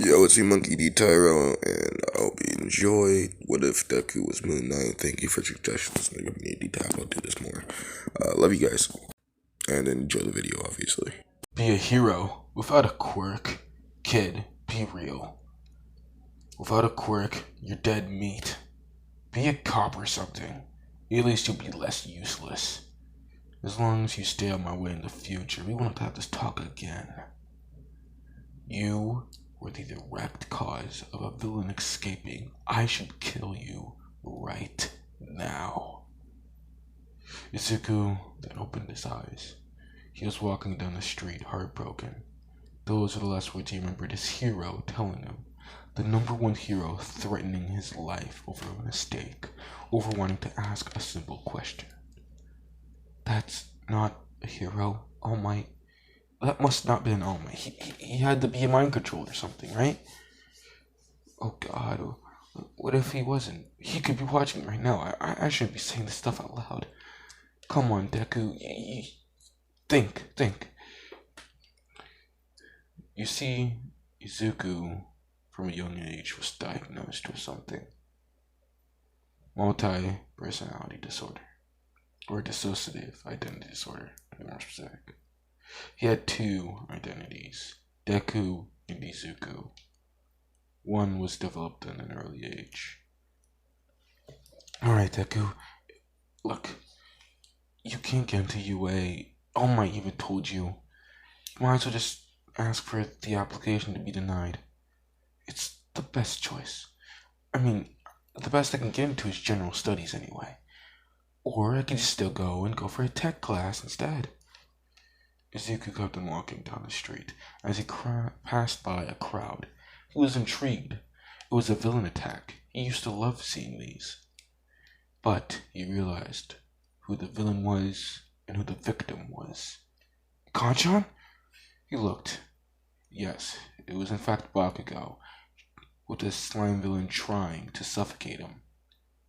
Yo, it's your Monkey D Tyro, and I hope you enjoyed What If Deku Was Moon Knight. Thank you for your suggestions. I'm gonna need to tap. I'll do this more. Love you guys, and enjoy the video, obviously. Be a hero without a quirk. Kid, be real. Without a quirk, you're dead meat. Be a cop or something. At least you'll be less useless. As long as you stay on my way in the future, we won't have this talk again. You were the direct cause of a villain escaping. I should kill you right now. Izuku then opened his eyes. He was walking down the street, heartbroken. Those were the last words he remembered his hero telling him. The number one hero threatening his life over a mistake, over wanting to ask a simple question. That's not a hero, All Might. That must not be an All Might. He had to be a mind controlled or something, right? Oh God, what if he wasn't? He could be watching right now. I shouldn't be saying this stuff out loud. Come on, Deku. Think. You see, Izuku, from a young age, was diagnosed with something. Multi-personality disorder. Or dissociative identity disorder, to be more specific. He had two identities, Deku and Izuku. One was developed at an early age. Alright, Deku. Look, you can't get into UA. All Might even told you. You might as well just ask for the application to be denied. It's the best choice. I mean, the best I can get into is general studies anyway. Or I could just still go for a tech class instead. Izuku kept on walking down the street. As he passed by a crowd, he was intrigued. It was a villain attack. He used to love seeing these. But he realized who the villain was and who the victim was. Kanchan? He looked. Yes, it was in fact Bakugo, with the slime villain trying to suffocate him.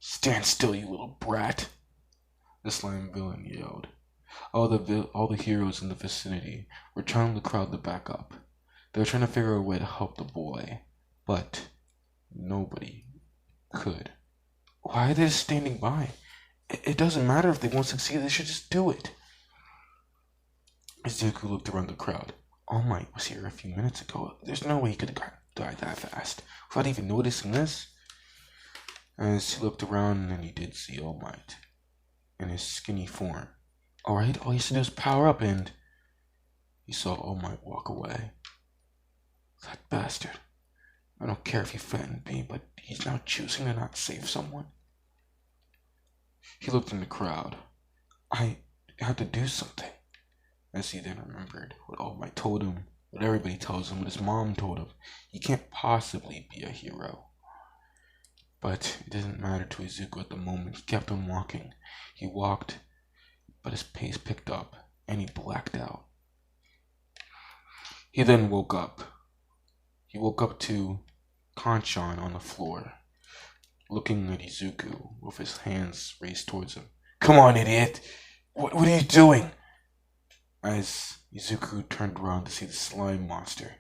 Stand still, you little brat! The slime villain yelled. All the heroes in the vicinity were telling the crowd to back up. They were trying to figure out a way to help the boy, but nobody could. Why are they just standing by? It doesn't matter if they won't succeed, they should just do it. Izuku looked around the crowd. All Might was here a few minutes ago. There's no way he could have died that fast without even noticing this. As he looked around, and he did see All Might in his skinny form. Alright, all he has to do is power up, and he saw All Might walk away. That bastard. I don't care if he threatened me, but he's now choosing to not save someone. He looked in the crowd. I had to do something. As he then remembered what All Might told him, what everybody tells him, what his mom told him. He can't possibly be a hero. But it didn't matter to Izuku at the moment. He kept on walking. He walked, but his pace picked up, and he blacked out. He then woke up. He woke up to Kanchan on the floor, looking at Izuku with his hands raised towards him. Come on, idiot! What are you doing? As Izuku turned around to see the slime monster.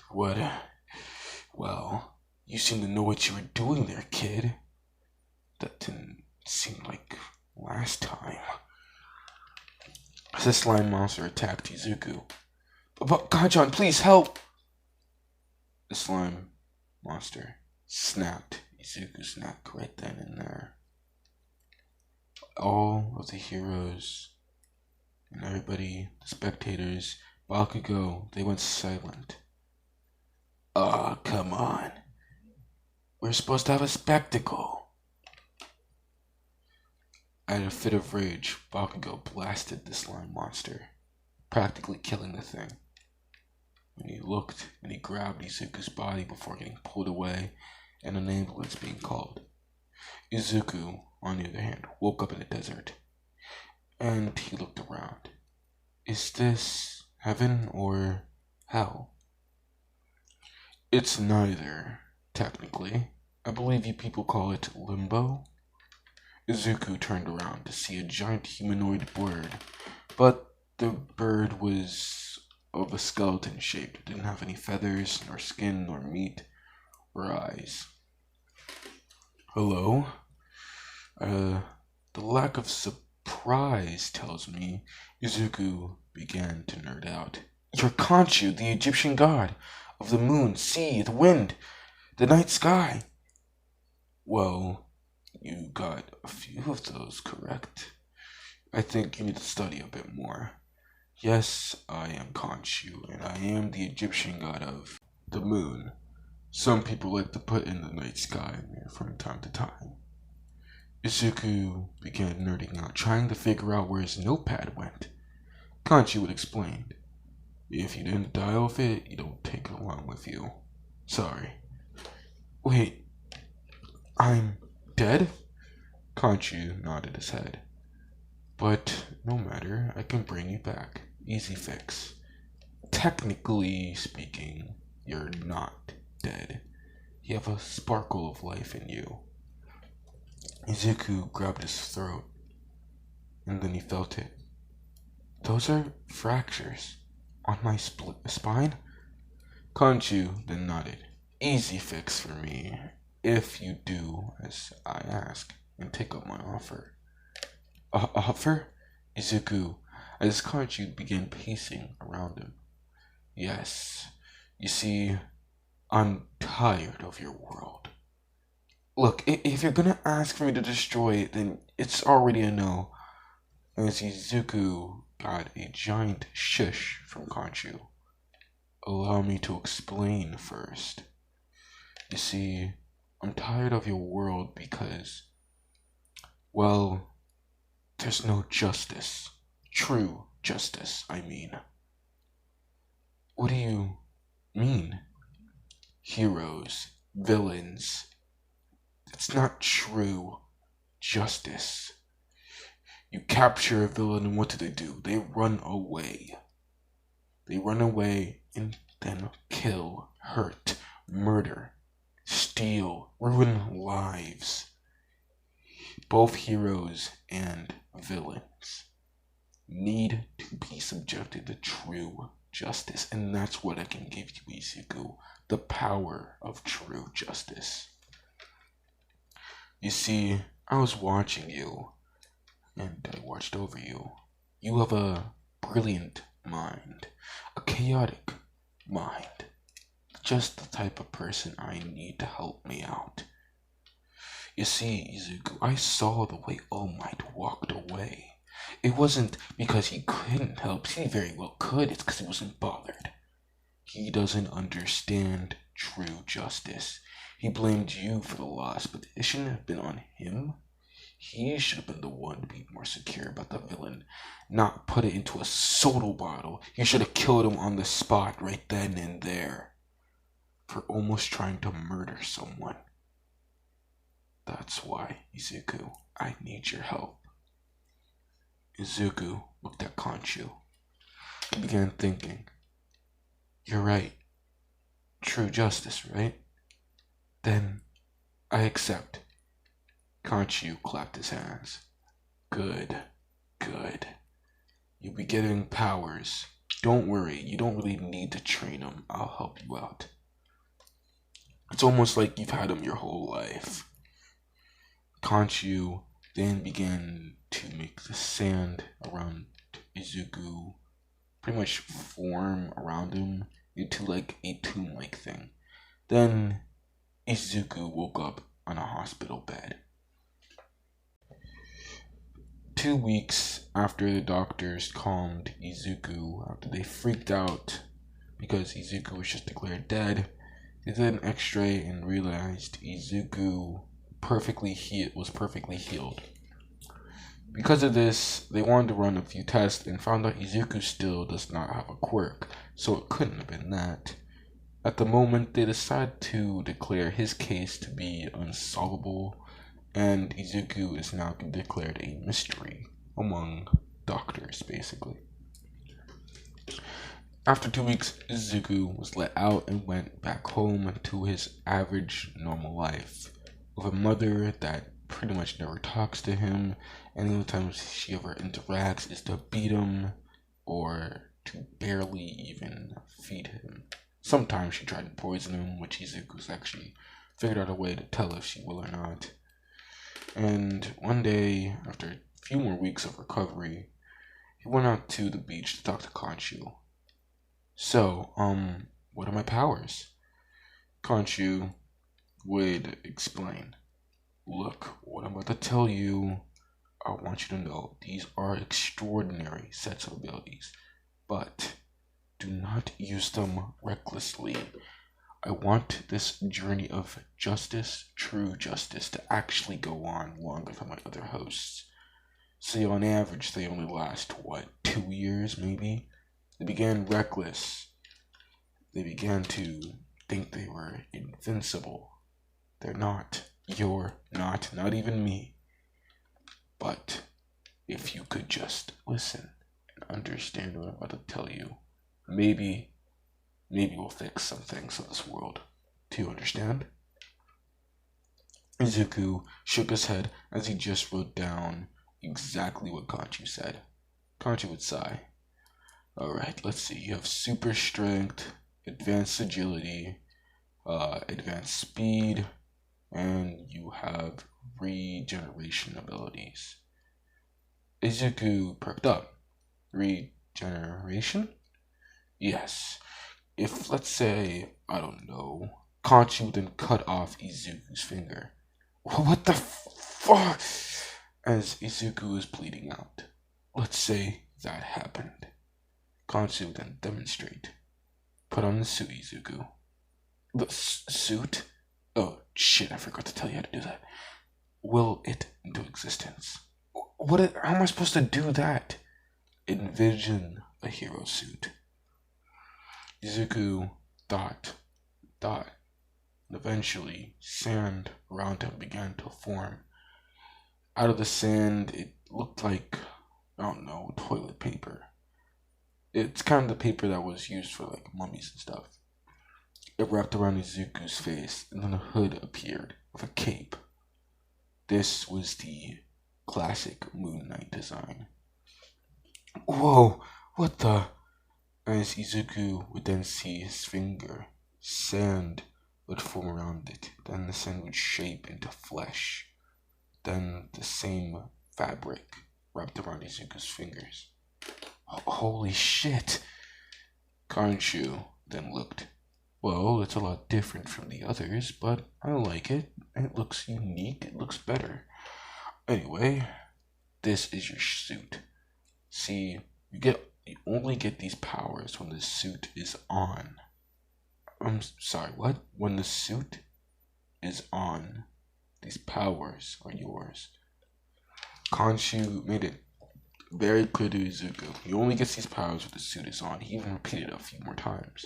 What? Well, you seem to know what you were doing there, kid. That didn't seem like last time. As the slime monster attacked Izuku. But Kanchan, please help! The slime monster snapped Izuku's neck right then and there. All of the heroes and everybody, the spectators, Bakugo, they went silent. Ah, come on. We're supposed to have a spectacle. At a fit of rage, Bakugo blasted the slime monster, practically killing the thing. And he looked and he grabbed Izuku's body before getting pulled away and an ambulance being called. Izuku, on the other hand, woke up in the desert. And he looked around. Is this heaven or hell? It's neither, technically. I believe you people call it limbo. Izuku turned around to see a giant humanoid bird, but the bird was of a skeleton shape. It didn't have any feathers, nor skin, nor meat, or eyes. Hello? The lack of surprise tells me Izuku began to nerd out. You're Khonshu, the Egyptian god of the moon, sea, the wind, the night sky. Well, you got a few of those correct. I think you need to study a bit more. Yes, I am Khonshu, and I am the Egyptian god of the moon. Some people like to put in the night sky from time to time. Izuku began nerding out, trying to figure out where his notepad went. Khonshu would explain. If you didn't die with it, you don't take it along with you. Sorry. Wait, I'm dead? Khonshu nodded his head. But no matter, I can bring you back. Easy fix. Technically speaking, you're not dead. You have a sparkle of life in you. Izuku grabbed his throat, and then he felt it. Those are fractures on my spine? Khonshu then nodded. Easy fix for me, if you do as I ask and take up my offer. Offer? Izuku, as Khonshu began pacing around him. Yes, you see, I'm tired of your world. Look, if you're gonna ask for me to destroy it, then it's already a no. As Izuku got a giant shush from Khonshu. Allow me to explain first. You see, I'm tired of your world because, well, there's no justice. True justice, I mean. What do you mean? Heroes, villains. It's not true justice. You capture a villain and what do? They run away. They run away and then kill, hurt, murder, steal, ruin lives. Both heroes and villains need to be subjected to true justice, and that's what I can give you, Izuku, the power of true justice. You see, I was watching you, and I watched over you. You have a brilliant mind, a chaotic mind, just the type of person I need to help me out. You see, Izuku, I saw the way All Might walked away. It wasn't because he couldn't help, he very well could, it's because he wasn't bothered. He doesn't understand true justice. He blamed you for the loss, but it shouldn't have been on him. He should have been the one to be more secure about the villain, not put it into a soda bottle. He should have killed him on the spot right then and there for almost trying to murder someone. That's why, Izuku, I need your help. Izuku looked at Khonshu. He began thinking. You're right. True justice, right? Then I accept. Khonshu clapped his hands. Good, good. You'll be getting powers. Don't worry, you don't really need to train them. I'll help you out. It's almost like you've had them your whole life. Khonshu then began to make the sand around Izuku pretty much form around him into like a tomb-like thing. Then Izuku woke up on a hospital bed. 2 weeks after the doctors calmed Izuku, after they freaked out because Izuku was just declared dead, they did an x-ray and realized Izuku was perfectly healed. Because of this, they wanted to run a few tests and found out Izuku still does not have a quirk, so it couldn't have been that. At the moment, they decided to declare his case to be unsolvable, and Izuku is now declared a mystery among doctors, basically. After 2 weeks, Izuku was let out and went back home to his average, normal life, with a mother that pretty much never talks to him, and the only time she ever interacts is to beat him or to barely even feed him. Sometimes she tried to poison him, which Izuku's actually figured out a way to tell if she will or not. And one day, after a few more weeks of recovery, he went out to the beach to talk to Khonshu. So, what are my powers? Khonshu would explain. Look, what I'm about to tell you, I want you to know these are extraordinary sets of abilities, but do not use them recklessly. I want this journey of justice, true justice, to actually go on longer than my other hosts. See, on average, they only last, 2 years maybe? They began reckless. They began to think they were invincible. They're not. You're not. Not even me. But if you could just listen and understand what I'm about to tell you, maybe we'll fix some things in this world. Do you understand? Izuku shook his head as he just wrote down exactly what Khonshu said. Khonshu would sigh. Alright, let's see. You have super strength, advanced agility, advanced speed, and you have regeneration abilities. Izuku perked up. Regeneration? Yes. If, let's say, I don't know, Khonshu then cut off Izuku's finger. What the fuck? As Izuku was bleeding out. Let's say that happened. Khonshu then demonstrate. Put on the suit, Izuku. The suit? Oh, shit, I forgot to tell you how to do that. Will it into existence. How am I supposed to do that? Envision a hero suit. Izuku thought, and eventually sand around him began to form. Out of the sand, it looked like, I don't know, toilet paper. It's kind of the paper that was used for like mummies and stuff. It wrapped around Izuku's face, and then a hood appeared with a cape. This was the classic Moon Knight design. Whoa, what the? As Izuku would then see his finger, sand would form around it. Then the sand would shape into flesh. Then the same fabric wrapped around Izuku's fingers. Holy shit! Khonshu then looked. Well, it's a lot different from the others, but I like it. It looks unique. It looks better. Anyway, this is your suit. See, you only get these powers when the suit is on. I'm sorry, what? When the suit is on, these powers are yours. Khonshu made it very clear to Izuku. He only gets these powers when the suit is on. He even repeated it a few more times,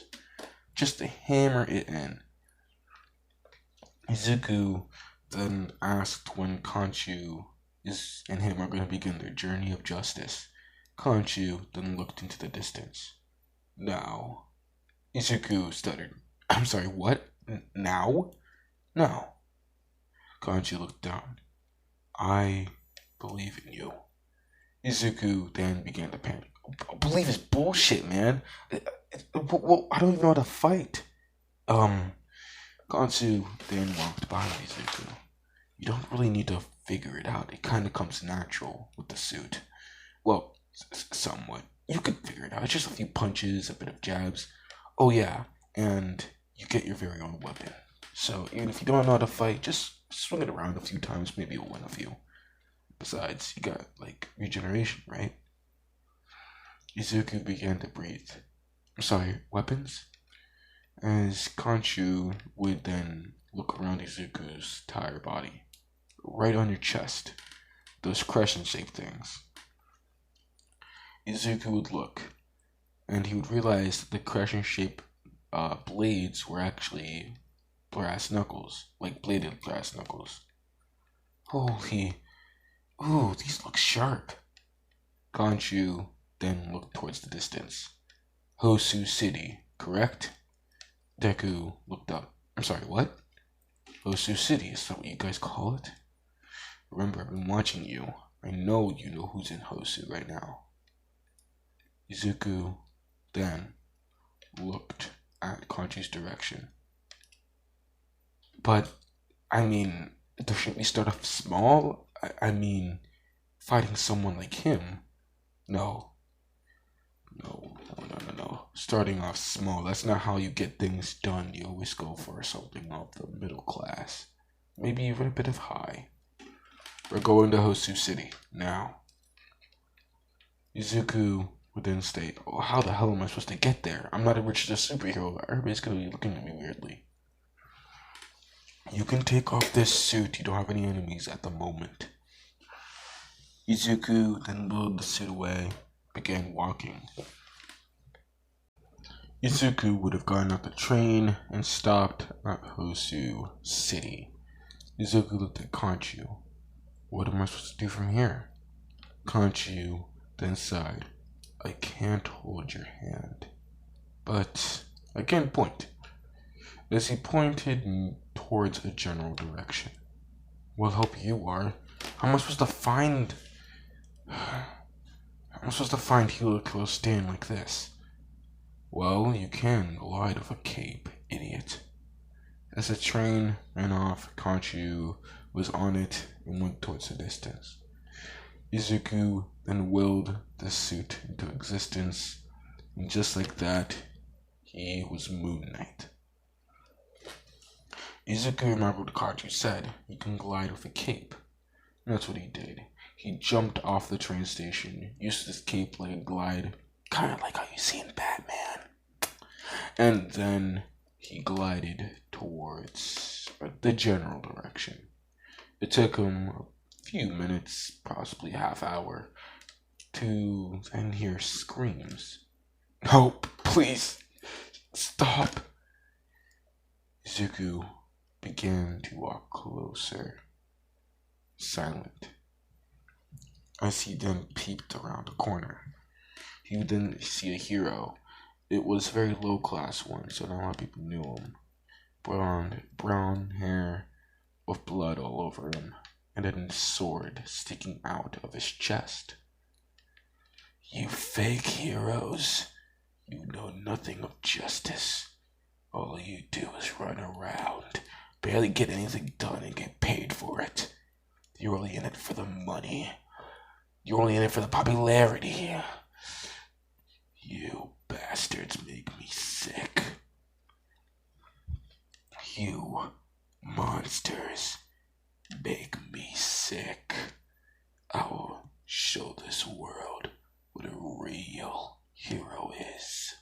just to hammer it in. Izuku then asked when Khonshu and him are going to begin their journey of justice. Khonshu then looked into the distance. Now, Izuku stuttered. I'm sorry, what? Now? No. Khonshu looked down. I believe in you. Izuku then began to panic. Believe is bullshit, man. I don't even know how to fight. Khonshu then walked by Izuku. You don't really need to figure it out. It kind of comes natural with the suit. Well, somewhat. You could figure it out. It's just a few punches, a bit of jabs. Oh yeah, and you get your very own weapon. So even if you don't know how to fight, just swing it around a few times. Maybe you'll win a few. Besides, you got like regeneration, right? Izuku began to breathe. I'm sorry, weapons? As Khonshu would then look around Izuku's entire body. Right on your chest. Those crescent-shaped things. Izuku would look, and he would realize that the crescent-shaped blades were actually brass knuckles, like bladed brass knuckles. Holy, ooh, these look sharp. Khonshu then looked towards the distance. Hosu City, correct? Deku looked up. I'm sorry, what? Hosu City, is that what you guys call it? Remember, I've been watching you. I know you know who's in Hosu right now. Izuku then looked at Kanchi's direction. But, I mean, shouldn't we start off small? I mean, fighting someone like him? No. No. Starting off small, that's not how you get things done. You always go for something of the middle class. Maybe even a bit of high. We're going to Hosu City now. Izuku would then state, oh, how the hell am I supposed to get there? I'm not a rich superhero. Everybody's gonna be looking at me weirdly. You can take off this suit. You don't have any enemies at the moment. Izuku then pulled the suit away, began walking. Izuku would have gotten off the train and stopped at Hosu City. Izuku looked at Kanchi. What am I supposed to do from here? Kanchi then sighed. I can't hold your hand, but I can point. As he pointed towards a general direction. What help you are? How am I supposed to find Helio's stand like this? Well, you can glide with a cape, idiot. As the train ran off, Kanchi was on it and went towards the distance. Izuku then willed the suit into existence, and just like that, he was Moon Knight. Izuku remembered what Kanchi said, you can glide with a cape. And that's what he did. He jumped off the train station, used his cape like a glide, kind of like how you see in Batman. And then he glided towards the general direction. It took him a few minutes, possibly a half hour, to then hear screams. No, please, stop. Izuku began to walk closer, silent. As he then peeped around a corner, he would then see a hero. It was a very low class one, so not a lot of people knew him. Brown hair with blood all over him, and a sword sticking out of his chest. You fake heroes, you know nothing of justice. All you do is run around, barely get anything done and get paid for it. You're only in it for the money. You're only in it for the popularity. You bastards make me sick. You monsters make me sick. I will show this world what a real hero is.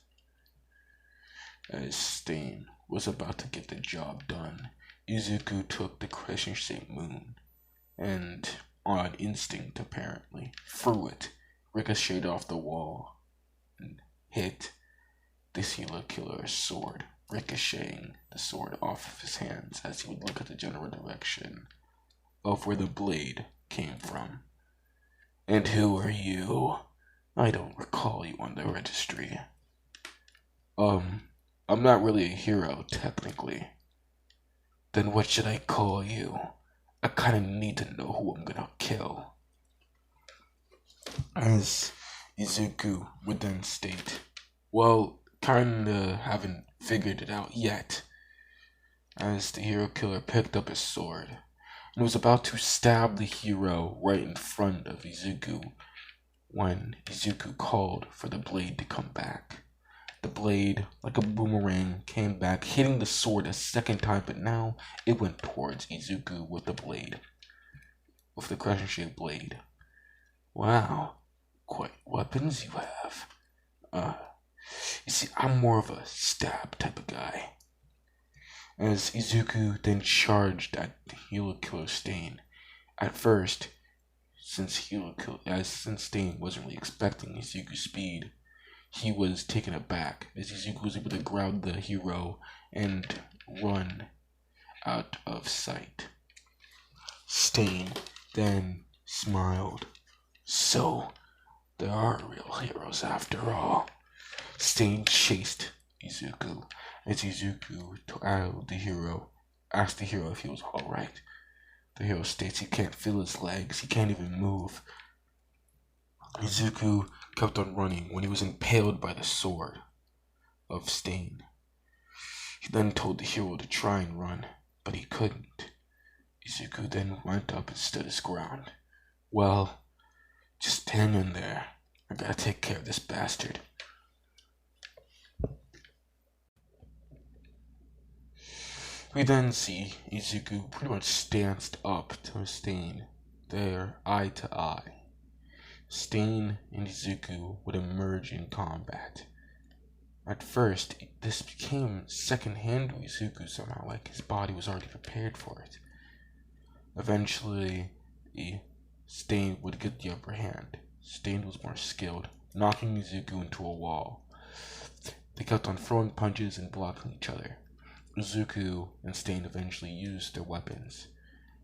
As Stain was about to get the job done, Izuku took the crescent-shaped moon and, on instinct apparently, threw it, ricocheted off the wall, and hit the Serial Killer's sword, ricocheting the sword off of his hands as he would look at the general direction of where the blade came from. And who are you? I don't recall you on the registry. I'm not really a hero, technically. Then what should I call you? I kinda need to know who I'm gonna kill. As Izuku would then state, well, kinda haven't figured it out yet. As the hero killer picked up his sword and was about to stab the hero right in front of Izuku when Izuku called for the blade to come back. The blade, like a boomerang, came back, hitting the sword a second time, but now it went towards Izuku with the blade. With the crescent-shaped blade. Wow, quite weapons you have. You see, I'm more of a stab type of guy. As Izuku then charged at the Serial Killer Stain. At first, since Stain wasn't really expecting Izuku's speed, he was taken aback as Izuku was able to grab the hero and run out of sight. Stain then smiled. So, there are real heroes after all. Stain chased Izuku as Izuku asked the hero if he was alright. The hero states he can't feel his legs, he can't even move. Izuku kept on running when he was impaled by the sword of Stain. He then told the hero to try and run, but he couldn't. Izuku then went up and stood his ground. Well, just hang in there. I gotta take care of this bastard. We then see Izuku pretty much stanced up to Stain. They're eye to eye. Stain and Izuku would emerge in combat. At first, this became second-hand to Izuku somehow, like his body was already prepared for it. Eventually, Stain would get the upper hand. Stain was more skilled, knocking Izuku into a wall. They kept on throwing punches and blocking each other. Izuku and Stain eventually used their weapons,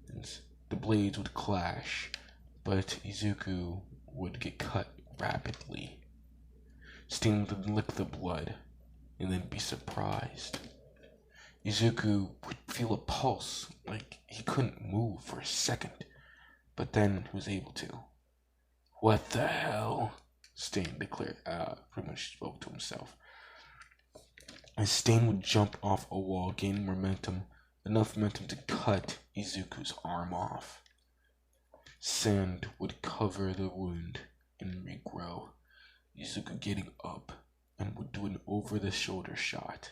and the blades would clash, but Izuku would get cut rapidly. Stain would lick the blood, and then be surprised. Izuku would feel a pulse, like he couldn't move for a second, but then he was able to. What the hell? Stain declared, pretty much spoke to himself. As Stain would jump off a wall, gaining momentum, enough momentum to cut Izuku's arm off. Sand would cover the wound and regrow. Izuku getting up and would do an over-the-shoulder shot,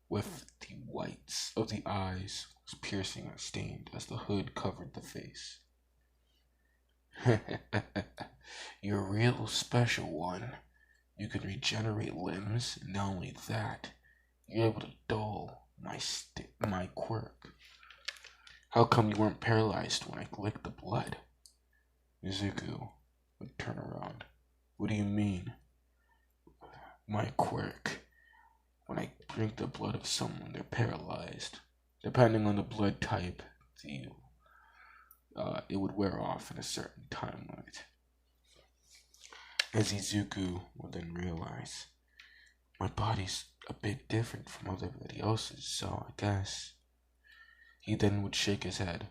with the whites of the eyes was piercing and stained as the hood covered the face. You're a real special one. You can regenerate limbs, and not only that, you're able to dull my quirk. How come you weren't paralyzed when I licked the blood? Izuku would turn around. What do you mean? My quirk. When I drink the blood of someone, they're paralyzed. Depending on the blood type, it would wear off in a certain time limit. As Izuku would then realize, my body's a bit different from everybody else's, so I guess. He then would shake his head.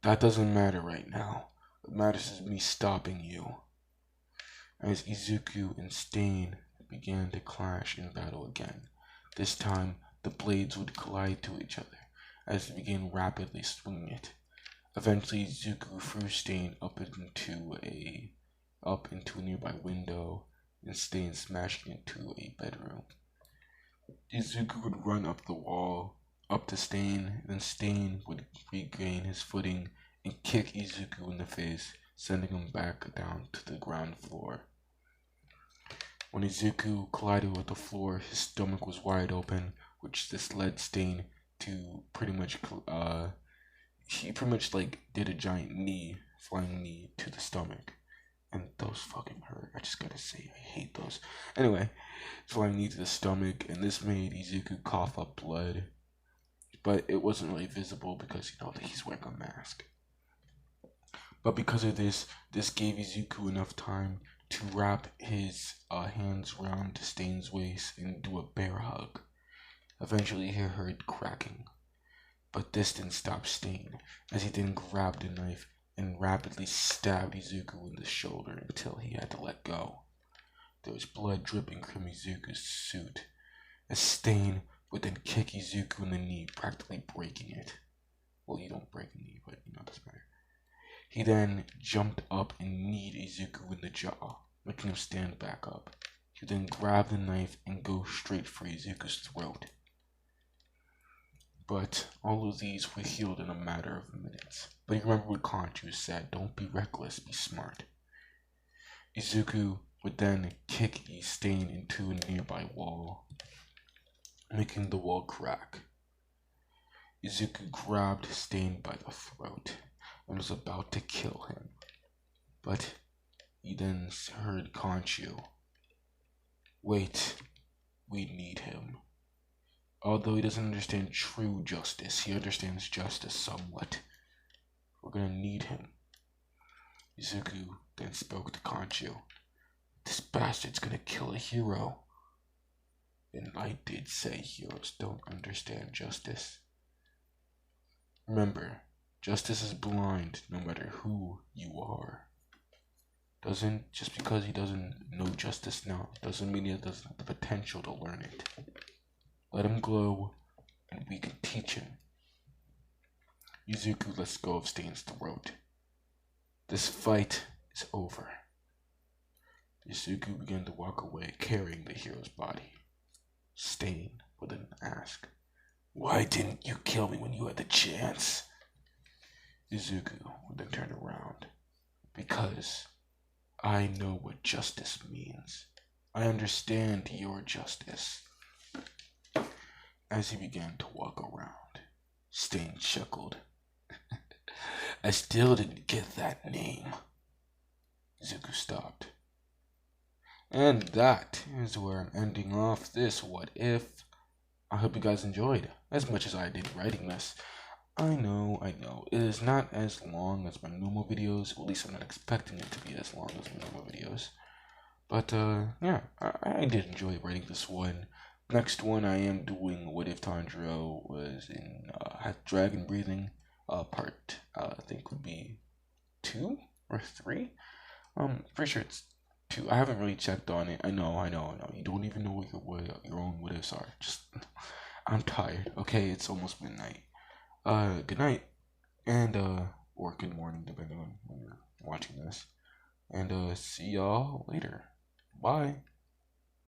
That doesn't matter right now. What matters is me stopping you. As Izuku and Stain began to clash in battle again, this time the blades would collide to each other as they began rapidly swinging it. Eventually, Izuku threw Stain up into a nearby window, and Stain smashing into a bedroom. Izuku would run up the wall, up to Stain, then Stain would regain his footing and kick Izuku in the face, sending him back down to the ground floor. When Izuku collided with the floor, his stomach was wide open, which this led Stain to he pretty much did a giant flying knee to the stomach. And those fucking hurt. I just gotta say, I hate those. Anyway, flying knee to the stomach, and this made Izuku cough up blood. But it wasn't really visible because, he's wearing a mask. But because of this gave Izuku enough time to wrap his hands around Stain's waist and do a bear hug. Eventually, he heard cracking. But this didn't stop Stain, as he then grabbed a knife and rapidly stabbed Izuku in the shoulder until he had to let go. There was blood dripping from Izuku's suit, as Stain would then kick Izuku in the knee, practically breaking it. Well, you don't break a knee, but it doesn't matter. He then jumped up and kneed Izuku in the jaw, making him stand back up. He would then grab the knife and go straight for Izuku's throat. But all of these were healed in a matter of minutes. But you remember what Kanchu said, don't be reckless, be smart. Izuku would then kick Stain into a nearby wall, making the wall crack. Izuku grabbed Stain by the throat and was about to kill him. But he then heard Kanchu. Wait, we need him. Although he doesn't understand true justice, he understands justice somewhat. We're gonna need him. Izuku then spoke to Kanchu. This bastard's gonna kill a hero. And I did say heroes don't understand justice. Remember, justice is blind no matter who you are. Just because he doesn't know justice now, doesn't mean he doesn't have the potential to learn it. Let him glow, and we can teach him. Izuku lets go of Stain's throat. This fight is over. Izuku began to walk away, carrying the hero's body. Stain would then ask, "Why didn't you kill me when you had the chance?" Izuku would then turn around. "Because I know what justice means. I understand your justice." As he began to walk around, Stain chuckled. "I still didn't get that name." Izuku stopped. And that is where I'm ending off this What If. I hope you guys enjoyed as much as I did writing this. I know. It is not as long as my normal videos. At least I'm not expecting it to be as long as my normal videos. But, yeah, I did enjoy writing this one. Next one I am doing What If Tanjiro was in, had dragon breathing, part, I think would be 2 or 3. Pretty sure it's 2. I haven't really checked on it. I know. You don't even know what your own what ifs are. Just, I'm tired. Okay, it's almost midnight. Good night, and or good morning, depending on when you're watching this. And see y'all later. Bye.